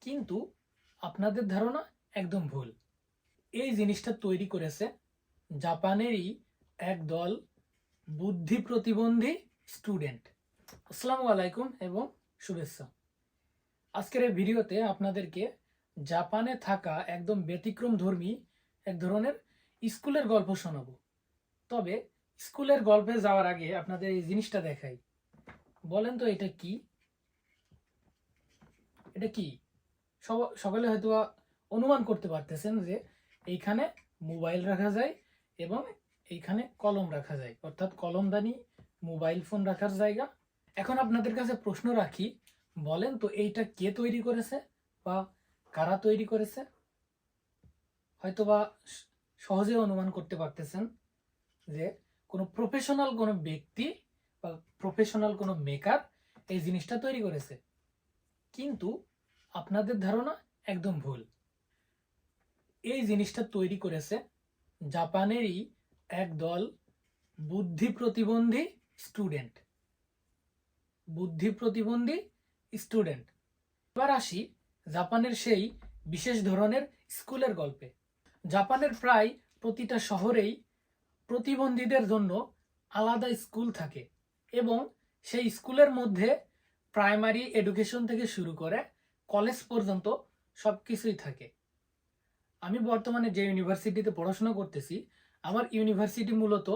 কিন্তু আপনাদের ধারণা একদম ভুল। এই জিনিসটা তৈরি করেছে জাপানেরই এক দল বুদ্ধি প্রতিবন্ধী স্টুডেন্ট। আসসালামু আলাইকুম এবং শুভেচ্ছা। আজকের এই ভিডিওতে আপনাদেরকে জাপানে থাকা একদম ব্যতিক্রমধর্মী এক ধরনের স্কুলের গল্প শোনাবো। তবে স্কুলের গল্পে যাওয়ার আগে আপনাদের এই জিনিসটা দেখাই। বলেন তো এটা কি? এটা কি? সকলে হয়তো অনুমান করতে পারতেছেন যে এইখানে মোবাইল রাখা যায় এবং এইখানে কলম রাখা যায়, অর্থাৎ কলমদানি, মোবাইল ফোন রাখার জায়গা। এখন আপনাদের কাছে প্রশ্ন রাখি, বলেন তো এইটা কে তৈরি করেছে বা কারা তৈরি করেছে? হয়তোবা সহজে অনুমান করতে পারতেছেন যে কোনো প্রফেশনাল কোনো ব্যক্তি বা প্রফেশনাল কোনো মেকার এই জিনিসটা তৈরি করেছে। কিন্তু আপনাদের ধারণা একদম ভুল। এই জিনিসটা তৈরি করেছে জাপানেরই এক দল বুদ্ধি প্রতিবন্ধী স্টুডেন্ট। বুদ্ধি প্রতিবন্ধী স্টুডেন্ট। এবার আসি জাপানের সেই বিশেষ ধরনের স্কুলের গল্পে। জাপানের প্রায় প্রতিটা শহরেই প্রতিবন্ধীদের জন্য আলাদা স্কুল থাকে এবং সেই স্কুলের মধ্যে প্রাইমারি এডুকেশন থেকে শুরু করে কলেজ পর্যন্ত সবকিছুই থাকে। আমি বর্তমানে যে ইউনিভার্সিটিতে পড়াশোনা করতেছি, আমার ইউনিভার্সিটি মূলত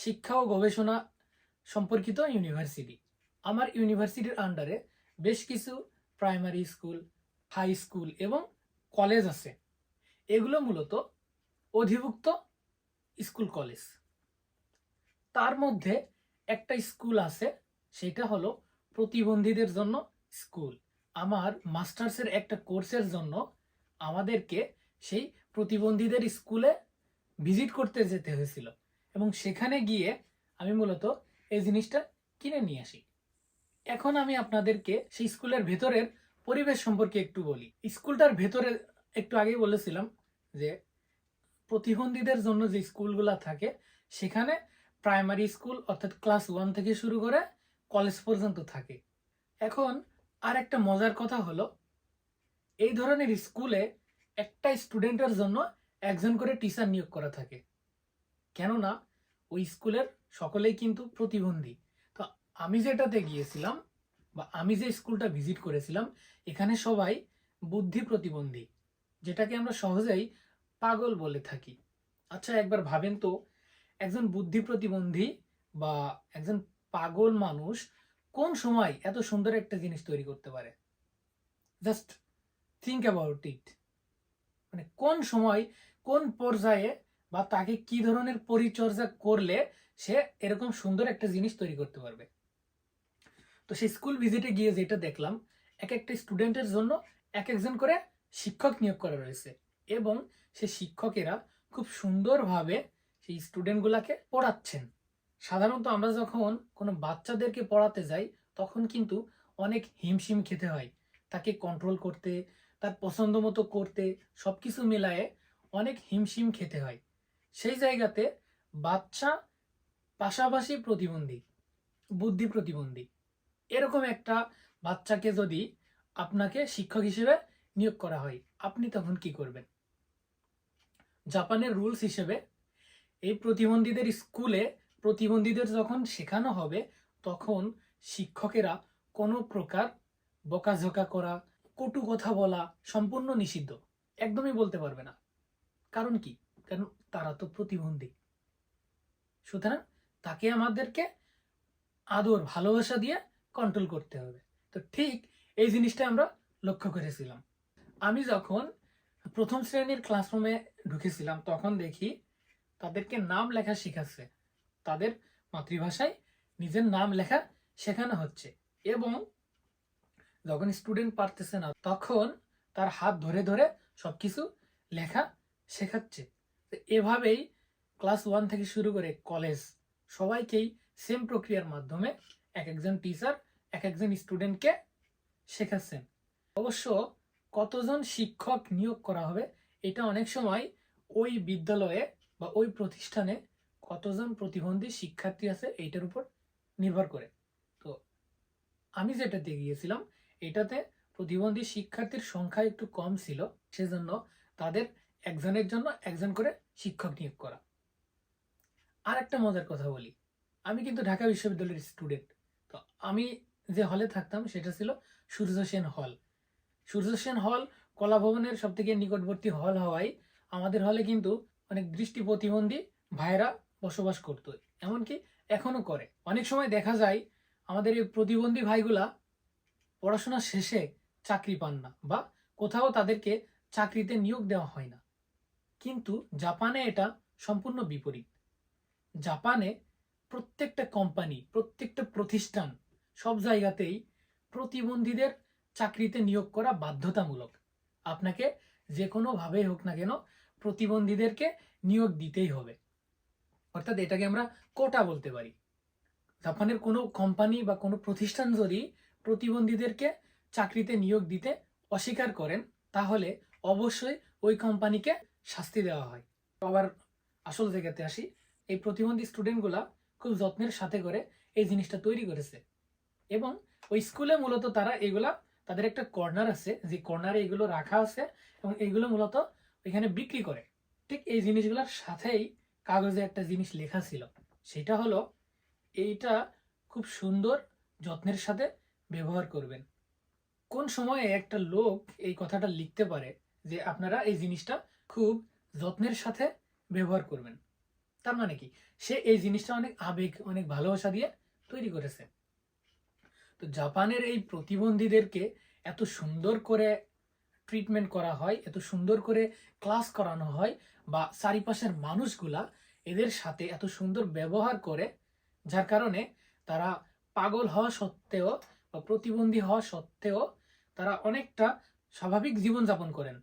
শিক্ষা ও গবেষণা সম্পর্কিত ইউনিভার্সিটি। আমার ইউনিভার্সিটির আন্ডারে বেশ কিছু প্রাইমারি স্কুল, হাই স্কুল এবং কলেজ আছে। এগুলো মূলত অধিভুক্ত স্কুল কলেজ। তার মধ্যে একটা স্কুল আছে, সেটা হলো প্রতিবন্ধীদের জন্য স্কুল। আমার মাস্টার্সের একটা কোর্সের জন্য আমাদেরকে সেই প্রতিবন্ধীদের স্কুলে ভিজিট করতে যেতে হয়েছিল এবং সেখানে গিয়ে আমি মূলত এই জিনিসটা কিনে নিয়ে আসি। এখন আমি আপনাদেরকে সেই স্কুলের ভেতরের পরিবেশ সম্পর্কে একটু বলি। স্কুলটার ভেতরে একটু আগেই বলেছিলাম যে প্রতিবন্ধীদের জন্য যে স্কুলগুলা থাকে সেখানে প্রাইমারি স্কুল অর্থাৎ ক্লাস 1 থেকে শুরু করে কলেজ পর্যন্ত থাকে। এখন আর একটা মজার কথা হলো, এই ধরনের স্কুলে একটা স্টুডেন্টের জন্য একজন করে টিচার নিয়োগ করা থাকে, কেননা ওই স্কুলের সকলেই কিন্তু প্রতিবন্ধী। তো আমি যেটাতে গিয়েছিলাম বা আমি যে স্কুলটা ভিজিট করেছিলাম, এখানে সবাই বুদ্ধি প্রতিবন্ধী, যেটাকে আমরা সহজেই পাগল বলে থাকি। আচ্ছা একবার ভাবেন তো, একজন বুদ্ধি প্রতিবন্ধী বা একজন পাগল মানুষ কোন সময় এত সুন্দর একটা জিনিস তৈরি করতে পারে? Just think about it. মানে কোন সময়, কোন পর্যায়ে বা তাকে কি ধরনের পরিচর্যা করলে সে এরকম সুন্দর একটা জিনিস তৈরি করতে পারবে। তো সেই স্কুল ভিজিটে গিয়ে যেটা দেখলাম, এক একটা স্টুডেন্টের জন্য এক একজন করে শিক্ষক নিয়োগ করা রয়েছে এবং সেই শিক্ষকেরা খুব সুন্দরভাবে সেই স্টুডেন্টগুলোকে পড়াচ্ছেন। সাধারণত আমরা যখন কোনো বাচ্চাদেরকে পড়াতে যাই তখন কিন্তু অনেক হিমশিম খেতে হয় তাকে কন্ট্রোল করতে, তার পছন্দ মতো করতে, সবকিছু মিলায়ে অনেক হিমশিম খেতে হয়। সেই জায়গাতে বাচ্চা পাশাপাশি প্রতিবন্ধী, বুদ্ধি প্রতিবন্ধী, এরকম একটা বাচ্চাকে যদি আপনাকে শিক্ষক হিসেবে নিয়োগ করা হয়, আপনি তখন কি করবেন? জাপানের রুলস হিসেবে এই প্রতিবন্ধীদের স্কুলে প্রতিবন্ধীদের যখন শেখানো হবে তখন শিক্ষকেরা কোনো প্রকার বকাঝকা করা, কটু কথা বলা সম্পূর্ণ নিষিদ্ধ। একদমই বলতে পারবে না। কারণ কি? কারণ তারা তো প্রতিবন্ধী। সুতরাং তাকে আমাদেরকে আদর ভালোবাসা দিয়ে কন্ট্রোল করতে হবে। তো ঠিক এই জিনিসটা আমরা লক্ষ্য করেছিলাম। আমি যখন প্রথম শ্রেণীর ক্লাসরুমে ঢুকেছিলাম তখন দেখি তাদেরকে নাম লেখা শেখাচ্ছে, তাদের মাতৃভাষায় নিজের নাম লেখা শেখানো হচ্ছে এবং যখন স্টুডেন্ট পারতেছে না তখন তার হাত ধরে ধরে সবকিছু লেখা শেখাচ্ছে। তো এভাবেই ক্লাস 1 থেকে শুরু করে কলেজ সবাইকেই সেম প্রক্রিয়ার মাধ্যমে এক একজন টিচার এক একজন স্টুডেন্টকে শেখাচ্ছেন। অবশ্য কতজন শিক্ষক নিয়োগ করা হবে এটা অনেক সময় ওই বিদ্যালয়ে বা ওই প্রতিষ্ঠানে কতজন প্রতিবন্ধী শিক্ষার্থী আছে এইটার উপর নির্ভর করে। তো আমি যেটাতে গিয়েছিলাম এটাতে প্রতিবন্ধী শিক্ষার্থীর সংখ্যা একটু কম ছিল, সেজন্য তাদের একজনের জন্য একজন করে শিক্ষক নিয়োগ করা। আর একটা মজার কথা বলি, আমি কিন্তু ঢাকা বিশ্ববিদ্যালয়ের স্টুডেন্ট। তো আমি যে হলে থাকতাম সেটা ছিল সূর্য সেন হল। সূর্য সেন হল কলা ভবনের সব থেকে নিকটবর্তী হল হওয়ায় আমাদের হলে কিন্তু অনেক দৃষ্টি প্রতিবন্ধী ভাইরা বসবাস করতো, এমনকি এখনো করে। অনেক সময় দেখা যায় আমাদের এই প্রতিবন্ধী ভাইগুলা পড়াশোনা শেষে চাকরি পান না, বা কোথাও তাদেরকে চাকরিতে নিয়োগ দেওয়া হয় না। কিন্তু জাপানে এটা সম্পূর্ণ বিপরীত। জাপানে প্রত্যেকটা কোম্পানি, প্রত্যেকটা প্রতিষ্ঠান, সব জায়গাতেই প্রতিবন্ধীদের চাকরিতে নিয়োগ করা বাধ্যতামূলক। আপনাকে যে কোনোভাবেই হোক না কেন প্রতিবন্ধীদেরকে নিয়োগ দিতেই হবে। অর্থাৎ এটাকে আমরা কোটা বলতে পারি। জাপানের কোনো কোম্পানি বা কোনো প্রতিষ্ঠান যদি প্রতিবন্ধীদেরকে চাকরিতে নিয়োগ দিতে অস্বীকার করেন, তাহলে অবশ্যই ওই কোম্পানিকে শাস্তি দেওয়া হয়। আবার আসল জায়গাতে আসি, এই প্রতিবন্ধী স্টুডেন্টগুলা খুব যত্নের সাথে করে এই জিনিসটা তৈরি করেছে, এবং ওই স্কুলে মূলত তারা এগুলা, তাদের একটা কর্নার আছে, যে কর্নারে এগুলো রাখা আছে, এবং এইগুলো মূলত এখানে বিক্রি করে। ঠিক এই জিনিসগুলোর সাথেই কাগজে একটা জিনিস লেখা ছিল, সেটা হলো এইটা খুব সুন্দর যত্নের সাথে ব্যবহার করবেন। কোন সময়ে একটা লোক এই কথাটা লিখতে পারে যে আপনারা এই জিনিসটা খুব যত্নের সাথে ব্যবহার করবেন? তার মানে কি, সে এই জিনিসটা অনেক আবেগ, অনেক ভালোবাসা দিয়ে তৈরি করেছে। তো জাপানের এই প্রতিবন্ধীদেরকে এত সুন্দর করে ট্রিটমেন্ট করা হয়, এত সুন্দর করে ক্লাস করানো হয়, বা চারিপাশের মানুষগুলা এদের সাথে এত সুন্দর ব্যবহার করে, যার কারণে তারা পাগল হওয়া সত্ত্বেও বা প্রতিবন্ধী হওয়া সত্ত্বেও তারা অনেকটা স্বাভাবিক জীবনযাপন করেন।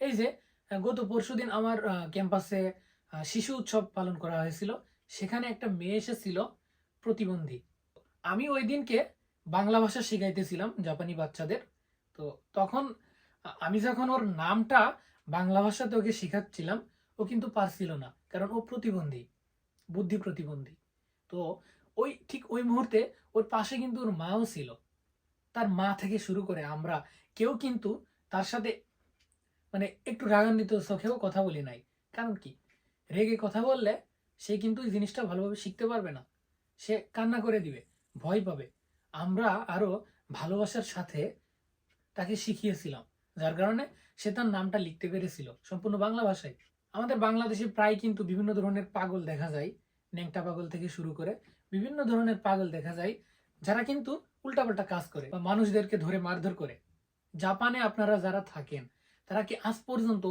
এই যে গত পরশুদিন আমার ক্যাম্পাসে শিশু উৎসব পালন করা হয়েছিল, সেখানে একটা মেয়ে এসেছিল প্রতিবন্ধী। আমি ওই দিনকে বাংলা ভাষা শিখাইতেছিলাম জাপানি বাচ্চাদের। তো তখন আমি যখন ওর নামটা বাংলা ভাষাতে ওকে শেখাচ্ছিলাম, ও কিন্তু পারছিল না, কারণ ও প্রতিবন্ধী, বুদ্ধি প্রতিবন্ধী। তো ওই ঠিক ওই মুহূর্তে ওর পাশে কিন্তু ওর মাও ছিল। তার মা থেকে শুরু করে আমরা কেউ কিন্তু তার সাথে মানে একটু রাগান্বিত চোখেও কথা বলি নাই। কারণ কি, রেগে কথা বললে সে কিন্তু এই জিনিসটা ভালোভাবে শিখতে পারবে না, সে কান্না করে দিবে, ভয় পাবে। আমরা আরো ভালোবাসার সাথে তাকে শিখিয়েছিলাম, যার কারণে সে তার নামটা লিখতে পেরেছিল সম্পূর্ণ বাংলা ভাষায়। আমাদের বাংলাদেশে প্রায় কিন্তু বিভিন্ন ধরনের পাগল দেখা যায়, ন্যাংটা পাগল থেকে শুরু করে বিভিন্ন ধরনের পাগল দেখা যায়, যারা কিন্তু উল্টাপাল্টা কাজ করে বা মানুষদেরকে ধরে মারধর করে। জাপানে আপনারা যারা থাকেন, তারা কি আজ পর্যন্ত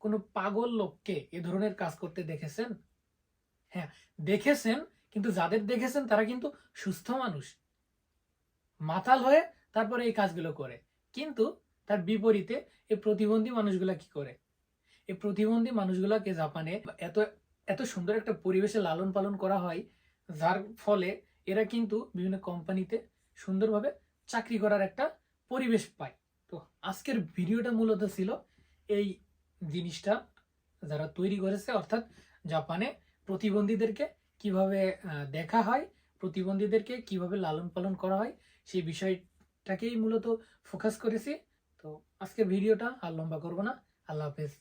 কোনো পাগল লোককে এ ধরনের কাজ করতে দেখেছেন? হ্যাঁ, দেখেছেন, কিন্তু যাদের দেখেছেন তারা কিন্তু সুস্থ মানুষ, মাতাল হয়ে তারপরে এই কাজগুলো করে। কিন্তু তার বিপরীতে এই প্রতিবন্ধী মানুষগুলা কি করে? এই প্রতিবন্ধী মানুষগুলাকে জাপানে এত এত সুন্দর একটা পরিবেশে লালন পালন করা হয়, যার ফলে এরা কিন্তু বিভিন্ন কোম্পানিতে সুন্দরভাবে চাকরি করার একটা পরিবেশ পায়। তো আজকের ভিডিওটা মূলত ছিল এই জিনিসটা যারা তৈরি করেছে, অর্থাৎ জাপানে প্রতিবন্ধীদেরকে কিভাবে দেখা হয়, প্রতিবন্ধীদেরকে কিভাবে লালন পালন করা হয়, সেই বিষয়টাকেই মূলত ফোকাস করেছি। তো আজকের ভিডিওটা আর লম্বা করব না। আল্লাহ হাফেজ।